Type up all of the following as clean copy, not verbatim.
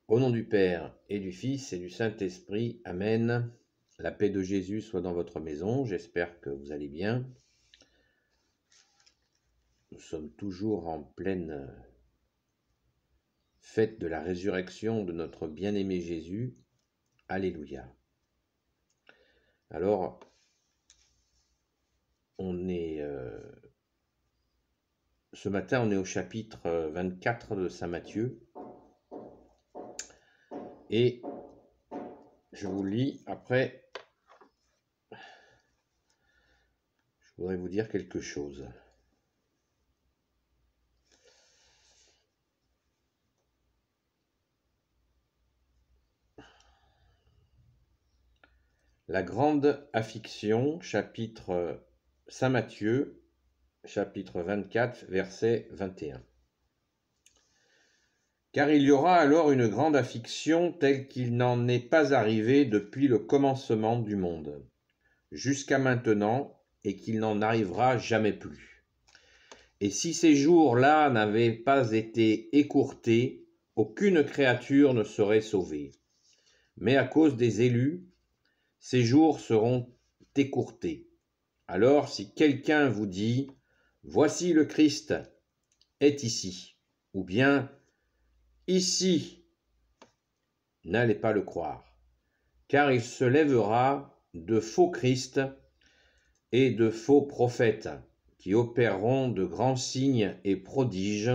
Au nom du Père et du Fils et du Saint-Esprit, Amen. La paix de Jésus soit dans votre maison, j'espère que vous allez bien. Nous sommes toujours en pleine fête de la résurrection de notre bien-aimé Jésus. Alléluia. Alors, ce matin, on est au chapitre 24 de Saint Matthieu. Et je vous lis, après, je voudrais vous dire quelque chose. La grande affiction, chapitre Saint Matthieu, chapitre 24, verset 21. Car il y aura alors une grande affiction telle qu'il n'en est pas arrivé depuis le commencement du monde, jusqu'à maintenant, et qu'il n'en arrivera jamais plus. Et si ces jours-là n'avaient pas été écourtés, aucune créature ne serait sauvée. Mais à cause des élus, ces jours seront écourtés. Alors, si quelqu'un vous dit « Voici le Christ est ici », ou bien « Ici », n'allez pas le croire, car il se lèvera de faux Christ et de faux prophètes qui opéreront de grands signes et prodiges,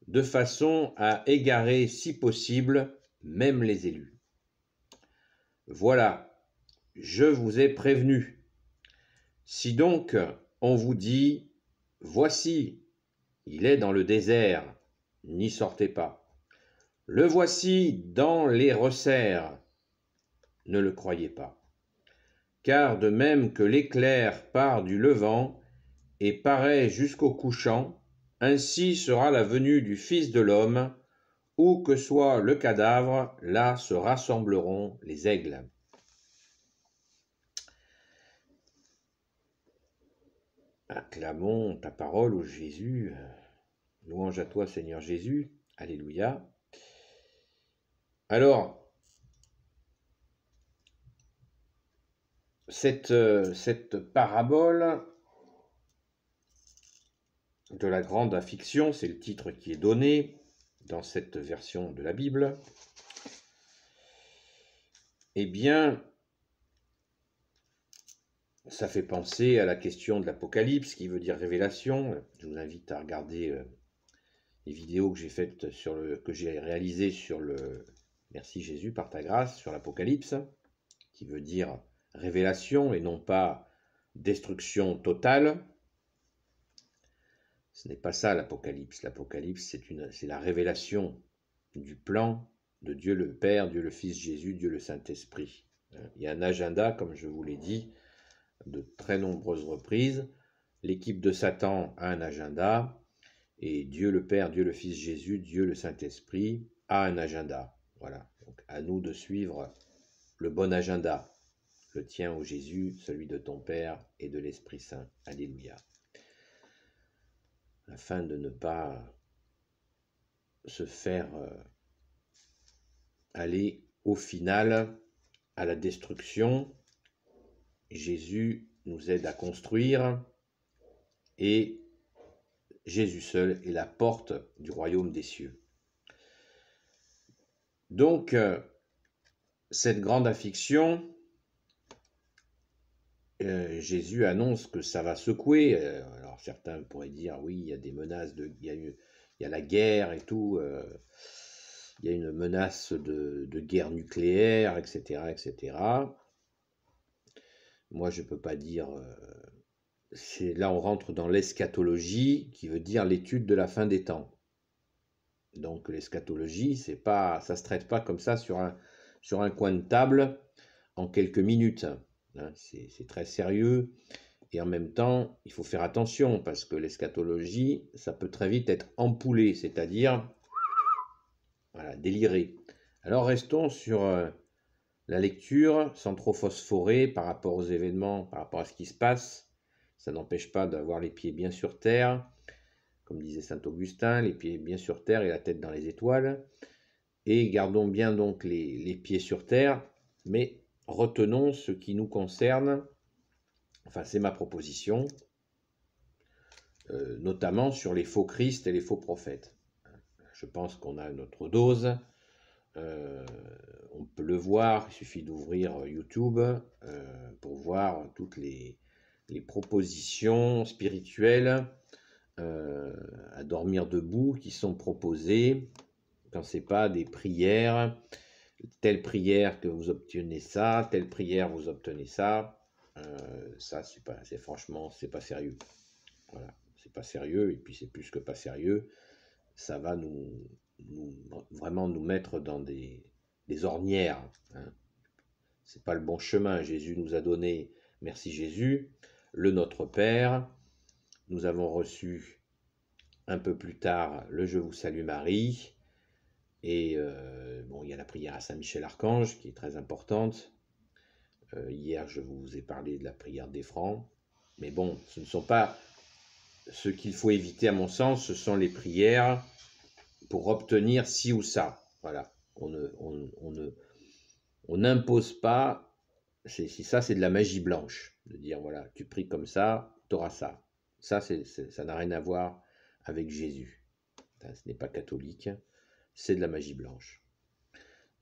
de façon à égarer, si possible, même les élus. Voilà, je vous ai prévenu. Si donc on vous dit « Voici, il est dans le désert, n'y sortez pas. Le voici dans les resserres, ne le croyez pas. Car de même que l'éclair part du levant et paraît jusqu'au couchant, ainsi sera la venue du Fils de l'homme. Où que soit le cadavre, là se rassembleront les aigles. » Acclamons ta parole, ô Jésus. Louange à toi, Seigneur Jésus. Alléluia. Alors, cette parabole de la grande affiction, c'est le titre qui est donné dans cette version de la Bible, eh bien, ça fait penser à la question de l'Apocalypse, qui veut dire révélation. Je vous invite à regarder les vidéos que j'ai faites que j'ai réalisées sur le Merci Jésus par ta grâce, sur l'Apocalypse, qui veut dire révélation et non pas destruction totale. Ce n'est pas ça l'Apocalypse. L'Apocalypse, c'est la révélation du plan de Dieu le Père, Dieu le Fils Jésus, Dieu le Saint-Esprit. Il y a un agenda, comme je vous l'ai dit, de très nombreuses reprises. L'équipe de Satan a un agenda, et Dieu le Père, Dieu le Fils Jésus, Dieu le Saint-Esprit a un agenda. Voilà, donc à nous de suivre le bon agenda, le tien, ô Jésus, celui de ton Père et de l'Esprit Saint. Alléluia. Afin de ne pas se faire aller au final à la destruction, Jésus nous aide à construire, et Jésus seul est la porte du royaume des cieux. Donc, cette grande affiction, Jésus annonce que ça va secouer. Alors certains pourraient dire, oui, il y a des menaces, il y a la guerre et tout, il y a une menace de guerre nucléaire, etc., etc. Moi, je ne peux pas dire... là, on rentre dans l'eschatologie, qui veut dire l'étude de la fin des temps. Donc l'eschatologie, ça ne se traite pas comme ça sur un coin de table en quelques minutes. Hein, c'est très sérieux, et en même temps, il faut faire attention, parce que l'eschatologie, ça peut très vite être ampoulé, c'est-à-dire voilà, déliré. Alors restons sur la lecture, sans trop phosphorer par rapport aux événements, par rapport à ce qui se passe. Ça n'empêche pas d'avoir les pieds bien sur terre, comme disait saint Augustin, les pieds bien sur terre et la tête dans les étoiles. et gardons bien donc les pieds sur terre, mais retenons ce qui nous concerne, enfin c'est ma proposition, notamment sur les faux Christ et les faux prophètes. Je pense qu'on a notre dose, on peut le voir, il suffit d'ouvrir YouTube pour voir toutes les propositions spirituelles à dormir debout qui sont proposées quand c'est pas des prières, telle prière que vous obtenez ça, telle prière vous obtenez ça. Ça franchement c'est pas sérieux. Voilà, c'est pas sérieux, et puis c'est plus que pas sérieux. Ça va vraiment nous mettre dans des ornières. Hein. C'est pas le bon chemin. Jésus nous a donné, merci Jésus, le Notre Père. Nous avons reçu un peu plus tard le Je vous salue Marie. Et bon, il y a la prière à Saint Michel Archange qui est très importante. Hier, je vous ai parlé de la prière des francs. Mais bon, ce ne sont pas ce qu'il faut éviter à mon sens, ce sont les prières pour obtenir ci ou ça. Voilà, on n'impose pas. Ça, c'est de la magie blanche, de dire voilà, tu pries comme ça, tu auras ça. Ça n'a rien à voir avec Jésus. Ce n'est pas catholique, c'est de la magie blanche.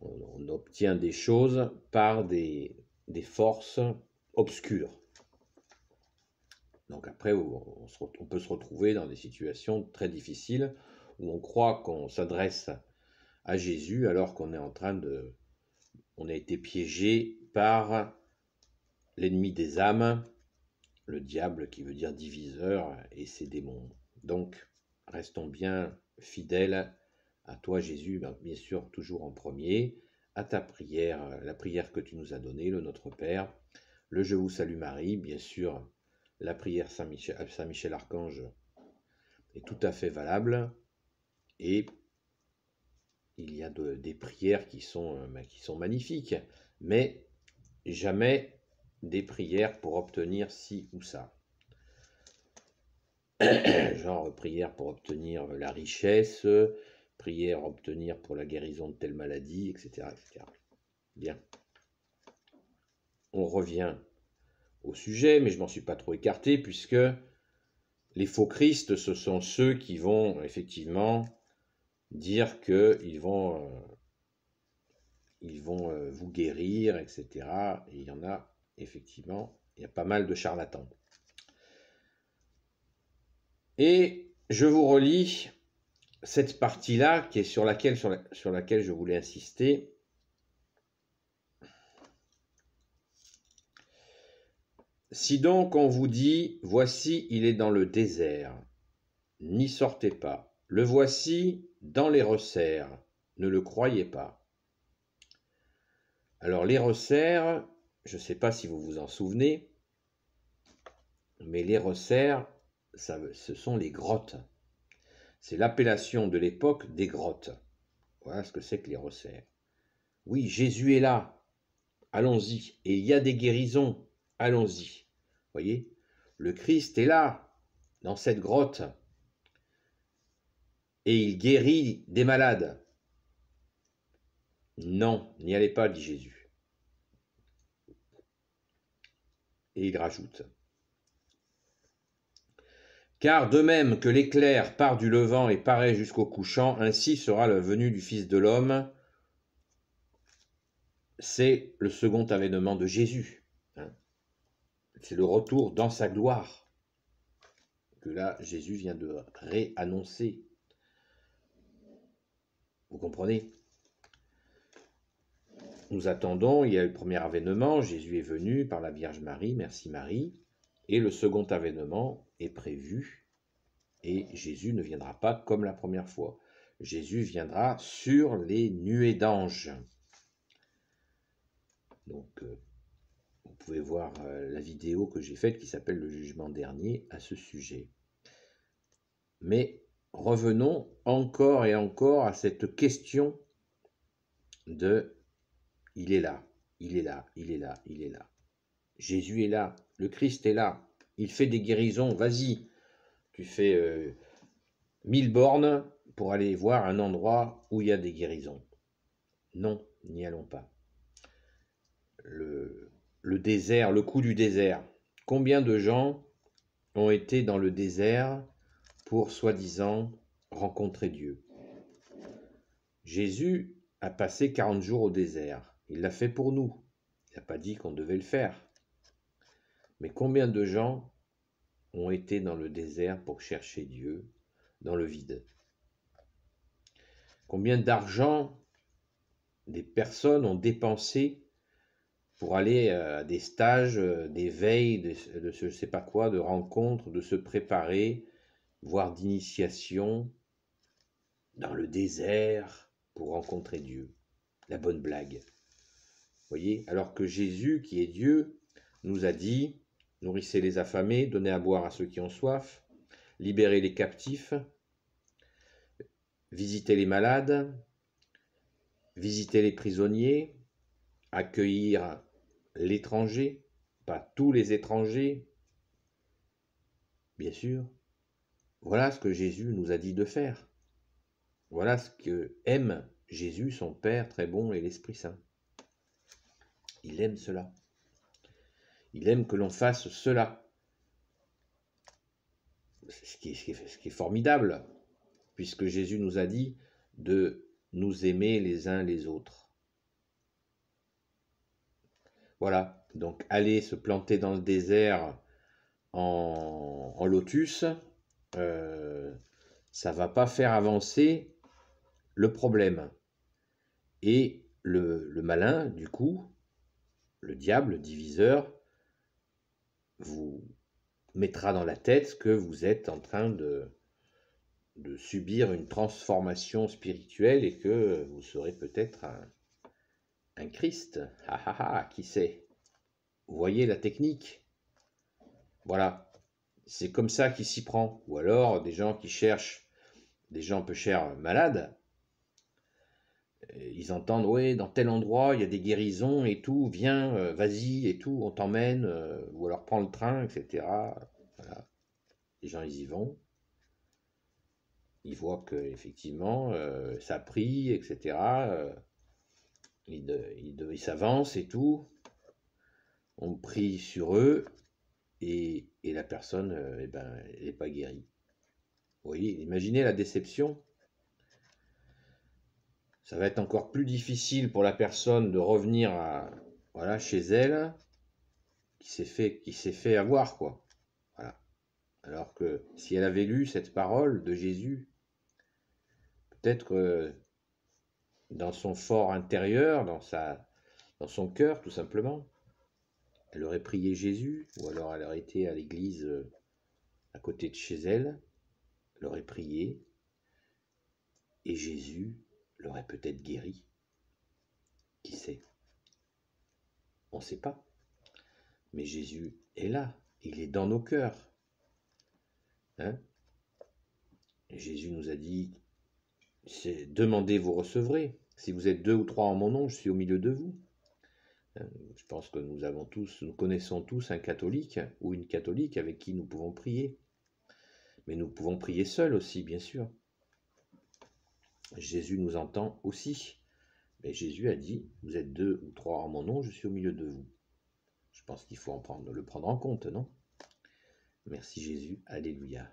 On obtient des choses par des forces obscures. Donc après, on peut se retrouver dans des situations très difficiles où on croit qu'on s'adresse à Jésus alors qu'on est en train de... On a été piégé par l'ennemi des âmes, le diable qui veut dire diviseur, et ses démons. Donc, restons bien fidèles à toi Jésus, bien sûr toujours en premier, à ta prière, la prière que tu nous as donnée, le Notre Père, le Je vous salue Marie, bien sûr, la prière Saint Michel Archange est tout à fait valable, et il y a des prières qui sont magnifiques, mais jamais des prières pour obtenir ci ou ça. Genre prière pour obtenir la richesse, prière obtenir pour la guérison de telle maladie, etc. etc. Bien. On revient au sujet, mais je m'en suis pas trop écarté, puisque les faux Christ, ce sont ceux qui vont effectivement dire qu'ils vont vous guérir, etc. Et il y en a, effectivement, il y a pas mal de charlatans. Et je vous relis cette partie-là, qui est sur laquelle je voulais insister. Si donc on vous dit, voici, il est dans le désert, n'y sortez pas. Le voici dans les resserres, ne le croyez pas. Alors les resserres, je ne sais pas si vous vous en souvenez, mais les resserres, ce sont les grottes. C'est l'appellation de l'époque des grottes. Voilà ce que c'est que les resserres. Oui, Jésus est là, allons-y. Et il y a des guérisons, allons-y. Voyez, le Christ est là, dans cette grotte, et il guérit des malades. Non, n'y allez pas, dit Jésus. Et il rajoute, car de même que l'éclair part du levant et paraît jusqu'au couchant, ainsi sera la venue du Fils de l'homme. C'est le second avènement de Jésus. C'est le retour dans sa gloire que là, Jésus vient de réannoncer. Vous comprenez? Nous attendons, il y a le premier avènement, Jésus est venu par la Vierge Marie, merci Marie, et le second avènement est prévu, et Jésus ne viendra pas comme la première fois. Jésus viendra sur les nuées d'anges. Donc, vous pouvez voir la vidéo que j'ai faite qui s'appelle Le Jugement dernier à ce sujet. Mais revenons encore et encore à cette question de il est là, il est là, il est là, il est là. Jésus est là, le Christ est là, il fait des guérisons, vas-y. Tu fais 1000 bornes pour aller voir un endroit où il y a des guérisons. Non, n'y allons pas. Le désert, le coup du désert. Combien de gens ont été dans le désert pour soi-disant rencontrer Dieu? Jésus a passé 40 jours au désert. Il l'a fait pour nous. Il n'a pas dit qu'on devait le faire. Mais combien de gens ont été dans le désert pour chercher Dieu dans le vide? Combien d'argent des personnes ont dépensé pour aller à des stages, des veilles, de je ne sais pas quoi, de rencontres, de se préparer, voire d'initiation dans le désert pour rencontrer Dieu. La bonne blague. Vous voyez, alors que Jésus, qui est Dieu, nous a dit, nourrissez les affamés, donnez à boire à ceux qui ont soif, libérez les captifs, visitez les malades, visitez les prisonniers, accueillir l'étranger, pas tous les étrangers, bien sûr. Voilà ce que Jésus nous a dit de faire. Voilà ce que aime Jésus, son Père très bon et l'Esprit Saint. Il aime cela. Il aime que l'on fasse cela. Ce qui est formidable, puisque Jésus nous a dit de nous aimer les uns les autres. Voilà, donc aller se planter dans le désert en lotus, ça va pas faire avancer le problème. Et le malin, du coup, le diable, le diviseur, vous mettra dans la tête que vous êtes en train de subir une transformation spirituelle et que vous serez peut-être un Christ. Ah ah ah, qui sait? Vous voyez la technique? Voilà, c'est comme ça qu'il s'y prend. Ou alors des gens qui cherchent des gens peu chers malades, ils entendent, ouais, dans tel endroit, il y a des guérisons et tout, viens, vas-y et tout, on t'emmène, ou alors prends le train, etc. Voilà. Les gens, ils y vont. Ils voient que effectivement, ça prie, etc. Ils s'avancent et tout. On prie sur eux et la personne, eh ben, elle n'est pas guérie. Vous voyez, imaginez la déception. Ça va être encore plus difficile pour la personne de revenir voilà, chez elle, qui s'est fait avoir, quoi. Voilà. Alors que si elle avait lu cette parole de Jésus, peut-être que dans son fort intérieur, dans son cœur, tout simplement, elle aurait prié Jésus, ou alors elle aurait été à l'église à côté de chez elle, elle aurait prié, et Jésus l'aurait peut-être guéri. Qui sait? On ne sait pas. Mais Jésus est là, il est dans nos cœurs. Hein? Et Jésus nous a dit, demandez, vous recevrez. Si vous êtes 2 ou 3 en mon nom, je suis au milieu de vous. Je pense que nous connaissons tous un catholique ou une catholique avec qui nous pouvons prier. Mais nous pouvons prier seuls aussi, bien sûr. Jésus nous entend aussi. Mais Jésus a dit, vous êtes 2 ou 3 en mon nom, je suis au milieu de vous. Je pense qu'il faut le prendre en compte, non? Merci Jésus, alléluia.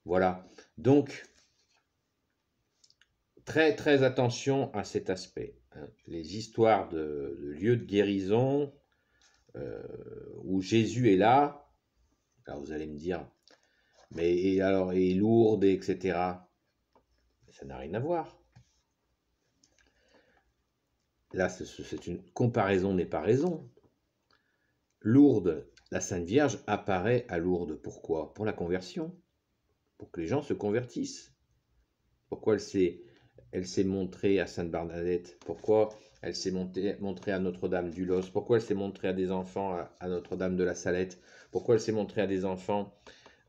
Voilà, donc, très très attention à cet aspect. Hein. Les histoires de lieux de guérison, où Jésus est là, alors vous allez me dire, mais et Lourdes, etc. Ça n'a rien à voir. Là, c'est une comparaison n'est pas raison. Lourdes, la Sainte Vierge apparaît à Lourdes. Pourquoi? Pour la conversion. Pour que les gens se convertissent. Pourquoi elle s'est montrée à Sainte Bernadette? Pourquoi elle s'est montrée à Notre-Dame du Los? Pourquoi elle s'est montrée à des enfants à Notre-Dame de la Salette? Pourquoi elle s'est montrée à des enfants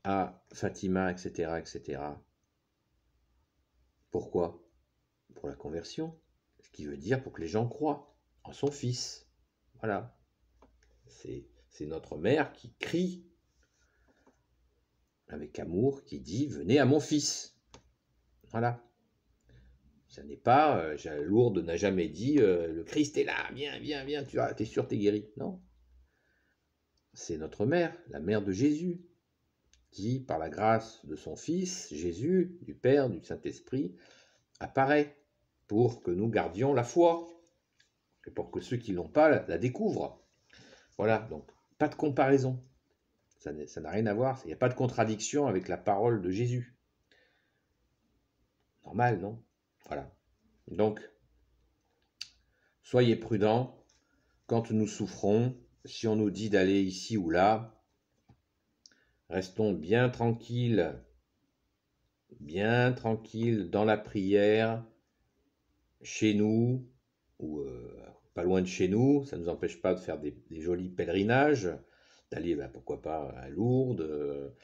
à Fatima, etc., etc. Pourquoi? Pour la conversion. Ce qui veut dire pour que les gens croient en son Fils. Voilà. C'est notre mère qui crie avec amour, qui dit « Venez à mon Fils ». Voilà. Ça n'est pas, Lourdes n'a jamais dit le Christ est là, viens, viens, viens, tu es sûr, t'es guéri. Non. C'est notre mère, la mère de Jésus, qui, par la grâce de son Fils, Jésus, du Père, du Saint-Esprit, apparaît pour que nous gardions la foi et pour que ceux qui ne l'ont pas la découvrent. Voilà, donc pas de comparaison. Ça n'a rien à voir, il n'y a pas de contradiction avec la parole de Jésus. Normal, non? Voilà. Donc, soyez prudents quand nous souffrons. Si on nous dit d'aller ici ou là, restons bien tranquilles dans la prière, chez nous, ou pas loin de chez nous. Ça ne nous empêche pas de faire des jolis pèlerinages, d'aller, pourquoi pas, à Lourdes,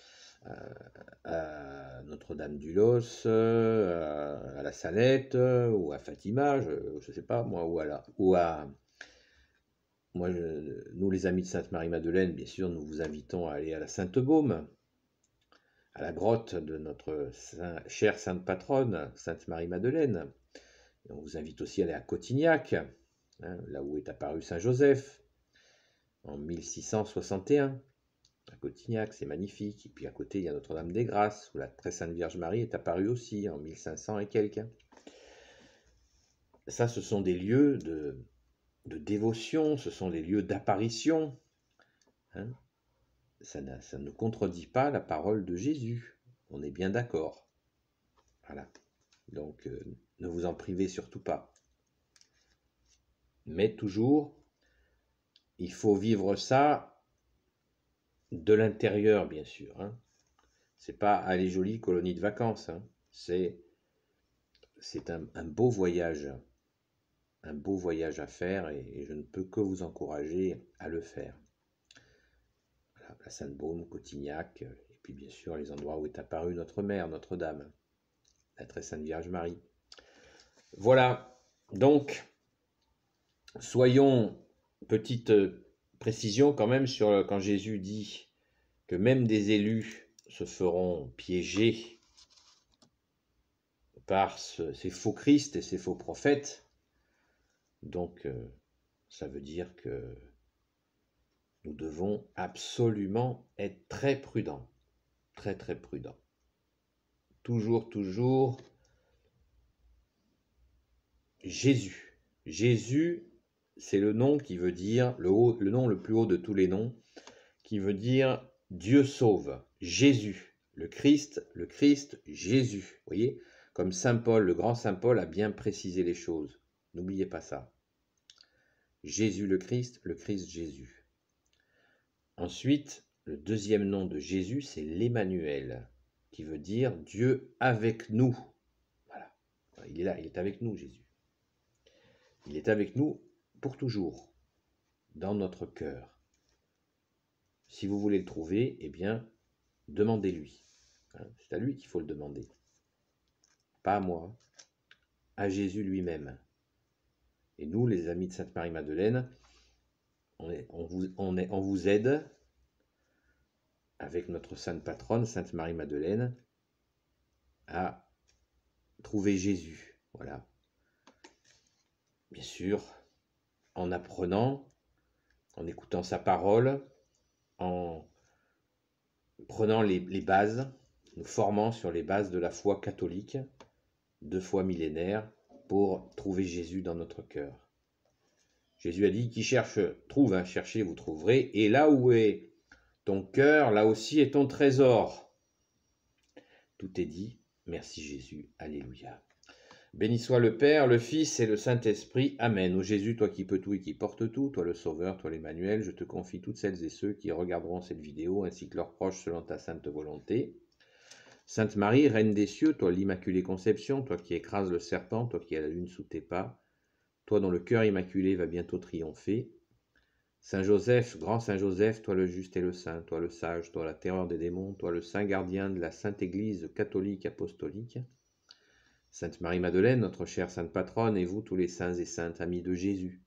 à Notre-Dame-du-Los, à la Salette, ou à Fatima, je ne sais pas moi, nous les amis de Sainte-Marie-Madeleine, bien sûr, nous vous invitons à aller à la Sainte-Baume, à la grotte de notre chère sainte patronne, Sainte-Marie-Madeleine. On vous invite aussi à aller à Cotignac, là où est apparu Saint Joseph, en 1661. À Cotignac, c'est magnifique. Et puis à côté, il y a Notre-Dame-des-Grâces, où la très sainte Vierge Marie est apparue aussi, en 1500 et quelques. Ça, ce sont des lieux de dévotion, ce sont des lieux d'apparition. Ça ne contredit pas la parole de Jésus. On est bien d'accord. Voilà. Donc, ne vous en privez surtout pas. Mais toujours, il faut vivre ça de l'intérieur, bien sûr. C'est pas aller jolie colonie de vacances. C'est un beau voyage. Un beau voyage à faire et je ne peux que vous encourager à le faire. Voilà, la Sainte-Baume, Cotignac, et puis bien sûr les endroits où est apparue notre mère, Notre-Dame, la très sainte Vierge Marie. Voilà, donc soyons, petite précision quand même sur quand Jésus dit que même des élus se feront piéger par ces faux Christ et ces faux prophètes. Donc ça veut dire que nous devons absolument être très prudents, très très prudents. Toujours Jésus. Jésus, c'est le nom qui veut dire, le nom le plus haut de tous les noms, qui veut dire Dieu sauve. Jésus, le Christ, Jésus. Vous voyez, comme Saint Paul, le grand Saint Paul a bien précisé les choses. N'oubliez pas ça. Jésus le Christ Jésus. Ensuite, le deuxième nom de Jésus, c'est l'Emmanuel, qui veut dire Dieu avec nous. Voilà. Il est là, il est avec nous, Jésus. Il est avec nous pour toujours, dans notre cœur. Si vous voulez le trouver, eh bien, demandez-lui. C'est à lui qu'il faut le demander. Pas à moi, à Jésus lui-même. Et nous, les amis de Sainte-Marie-Madeleine, on vous aide avec notre sainte patronne, Sainte Marie-Madeleine, à trouver Jésus. Voilà. Bien sûr, en apprenant, en écoutant sa parole, en prenant les bases, nous formant sur les bases de la foi catholique, 2 fois millénaire, pour trouver Jésus dans notre cœur. Jésus a dit, qui cherche, trouve, cherchez, vous trouverez, et là où est ton cœur, là aussi est ton trésor. Tout est dit, merci Jésus, alléluia. Béni soit le Père, le Fils et le Saint-Esprit, amen. Ô Jésus, toi qui peux tout et qui portes tout, toi le Sauveur, toi l'Emmanuel, je te confie toutes celles et ceux qui regarderont cette vidéo, ainsi que leurs proches selon ta sainte volonté. Sainte Marie, Reine des cieux, toi l'Immaculée Conception, toi qui écrases le serpent, toi qui as la lune sous tes pas, toi dont le cœur immaculé va bientôt triompher. Saint Joseph, grand Saint Joseph, toi le juste et le saint, toi le sage, toi la terreur des démons, toi le saint gardien de la Sainte Église catholique apostolique. Sainte Marie-Madeleine, notre chère sainte patronne, et vous tous les saints et saintes amis de Jésus,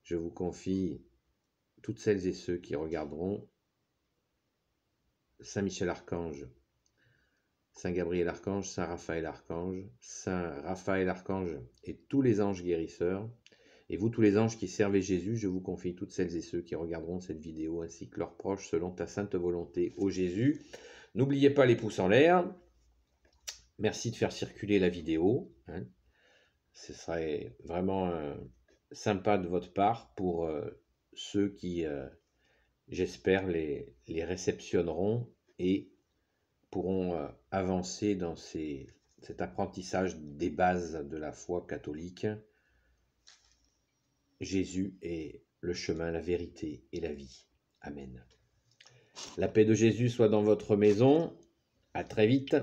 je vous confie toutes celles et ceux qui regarderont Saint Michel Archange, Saint Gabriel Archange, Saint Raphaël Archange et tous les anges guérisseurs. Et vous, tous les anges qui servez Jésus, je vous confie toutes celles et ceux qui regarderont cette vidéo, ainsi que leurs proches, selon ta sainte volonté, ô Jésus. N'oubliez pas les pouces en l'air. Merci de faire circuler la vidéo. Ce serait vraiment sympa de votre part pour ceux qui, j'espère, les réceptionneront et pourront avancer dans cet apprentissage des bases de la foi catholique. Jésus est le chemin, la vérité et la vie. Amen. La paix de Jésus soit dans votre maison. À très vite.